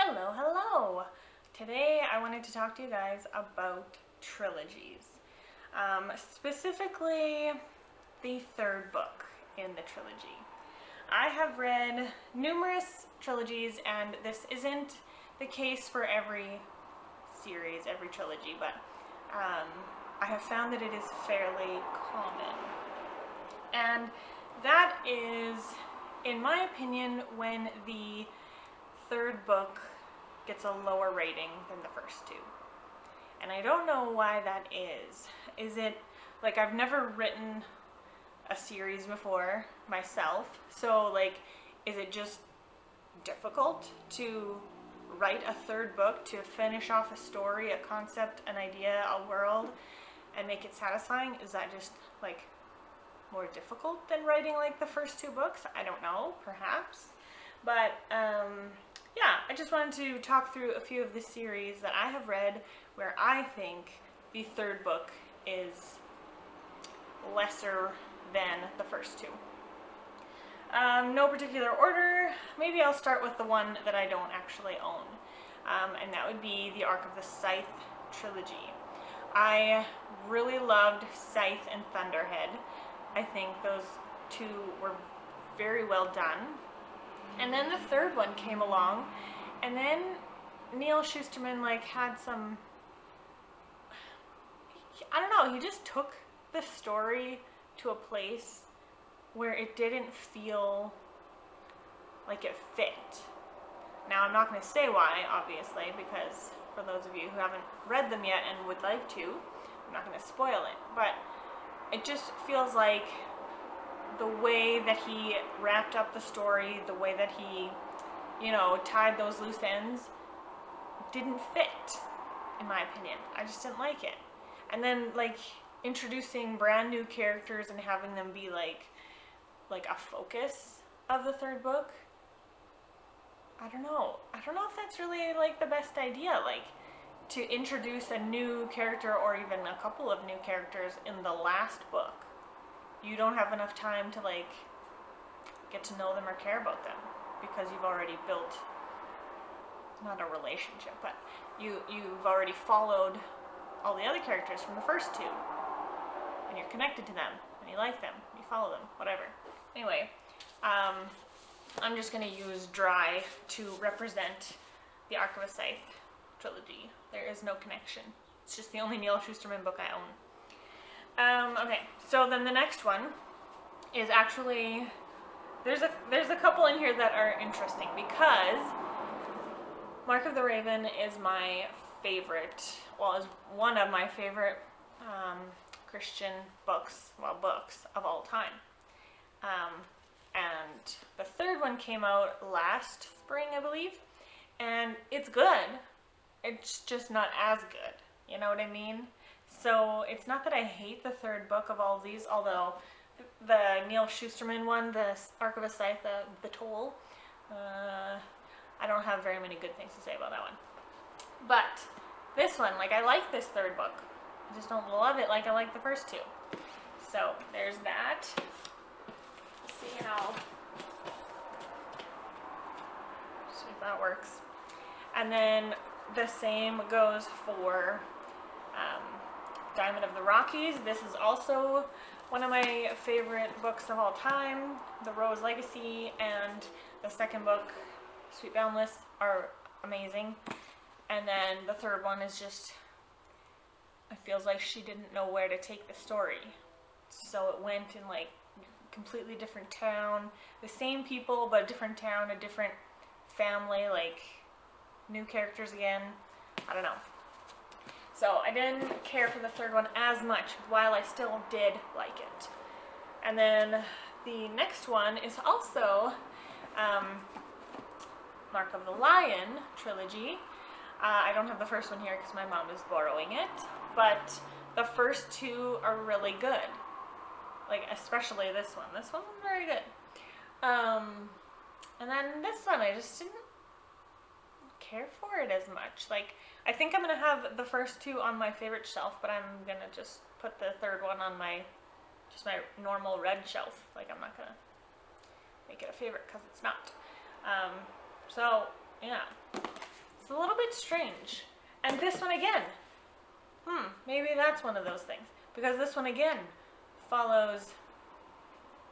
Hello, hello! Today I wanted to talk to you guys about trilogies. Specifically, the third book in the trilogy. I have read numerous trilogies, and this isn't the case for every series, every trilogy, but I have found that it is fairly common. And that is, in my opinion, when the third book gets a lower rating than the first two. And I don't know why that is. Is it, like, I've never written a series before myself, so, like, is it just difficult to write a third book to finish off a story, a concept, an idea, a world, and make it satisfying? Is that just, like, more difficult than writing, like, the first two books? I don't know, perhaps. But, yeah, I just wanted to talk through a few of the series that I have read where I think the third book is lesser than the first two. No particular order. Maybe I'll start with the one that I don't actually own, and that would be the arc of the Scythe Trilogy. I really loved Scythe and Thunderhead. I think those two were very well done. And then the third one came along, and then Neil Shusterman, like, had some, I don't know, he just took the story to a place where it didn't feel like it fit. Now, I'm not going to say why, obviously, because for those of you who haven't read them yet and would like to, I'm not going to spoil it, but it just feels like the way that he wrapped up the story, the way that he, tied those loose ends, didn't fit, in my opinion. I just didn't like it. And then, like, introducing brand new characters and having them be, like a focus of the third book, I don't know if that's really, like, the best idea, like, to introduce a new character or even a couple of new characters in the last book. You don't have enough time to, like, get to know them or care about them because you've already built, not a relationship, but you've already followed all the other characters from the first two, and you're connected to them, and you like them, you follow them, whatever. Anyway, I'm just going to use dry to represent the Arc of a Scythe trilogy. There is no connection. It's just the only Neil Shusterman book I own. Okay, so then the next one is actually, there's a couple in here that are interesting because Mark of the Raven is my favorite, well, is one of my favorite Christian books of all time. And the third one came out last spring, I believe, and it's good. It's just not as good, you know what I mean? So it's not that I hate the third book of all of these, although the Neil Shusterman one, the Arc of a Scythe, the Toll, I don't have very many good things to say about that one. But this one, like, I like this third book. I just don't love it like I like the first two. So there's that. Let's see if that works. And then the same goes for Diamond of the Rockies. This is also one of my favorite books of all time. The Rose Legacy and the second book, Sweet Boundless, are amazing. And then the third one is just, it feels like she didn't know where to take the story. So it went in, like, completely different town, the same people, but a different town, a different family, like, new characters again. I don't know. So I didn't care for the third one as much, while I still did like it. And then the next one is also Mark of the Lion trilogy. I don't have the first one here because my mom is borrowing it, but the first two are really good. Like, especially this one. This one was very good. And then this one, I just didn't care for it as much. Like, I think I'm gonna have the first two on my favorite shelf, but I'm gonna just put the third one on my normal red shelf. Like, I'm not gonna make it a favorite because it's not. So yeah, It's a little bit strange. And this one again, maybe that's one of those things. Because this one again follows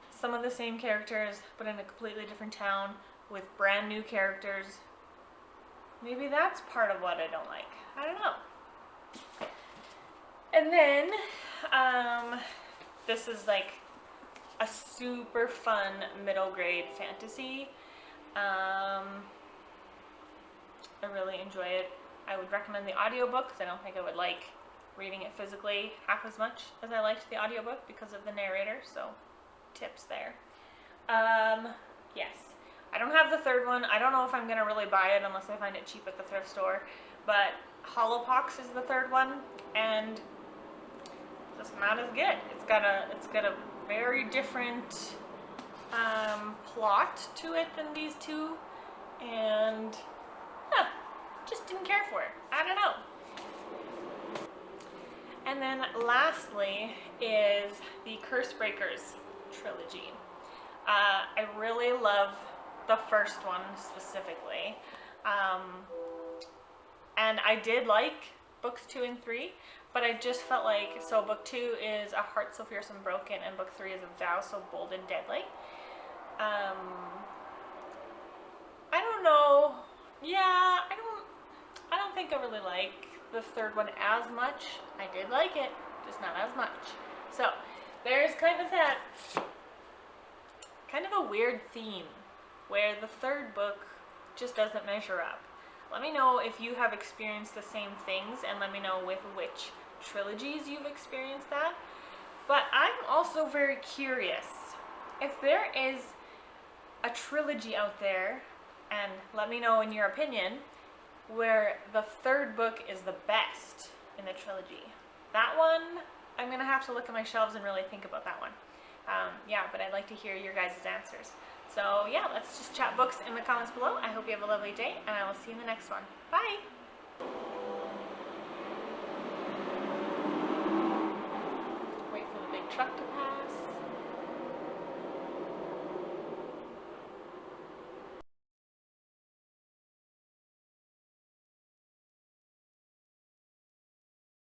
some of the same characters, but in a completely different town with brand new characters. Maybe that's part of what I don't like. I don't know. And then, this is like a super fun middle grade fantasy. I really enjoy it. I would recommend the audiobook because I don't think I would like reading it physically half as much as I liked the audiobook because of the narrator, so tips there. Yes. I don't have the third one. I don't know if I'm going to really buy it unless I find it cheap at the thrift store, but Hollowpox is the third one, and just not as good. It's got a very different plot to it than these two, and just didn't care for it. I don't know. And then lastly is the Cursebreakers trilogy. I really love the first one specifically, and I did like books 2 and 3, but I just felt like, so book 2 is A Heart So Fierce and Broken, and book 3 is A Vow So Bold and Deadly. I don't know. Yeah, I don't think I really like the third one as much. I did like it, just not as much. So there's kind of a weird theme where the third book just doesn't measure up. Let me know if you have experienced the same things, and let me know with which trilogies you've experienced that. But I'm also very curious if there is a trilogy out there, and let me know in your opinion, where the third book is the best in the trilogy. That one, I'm gonna have to look at my shelves and really think about that one. Yeah, but I'd like to hear your guys' answers. So yeah, let's just chat books in the comments below. I hope you have a lovely day, and I will see you in the next one. Bye! Wait for the big truck to pass.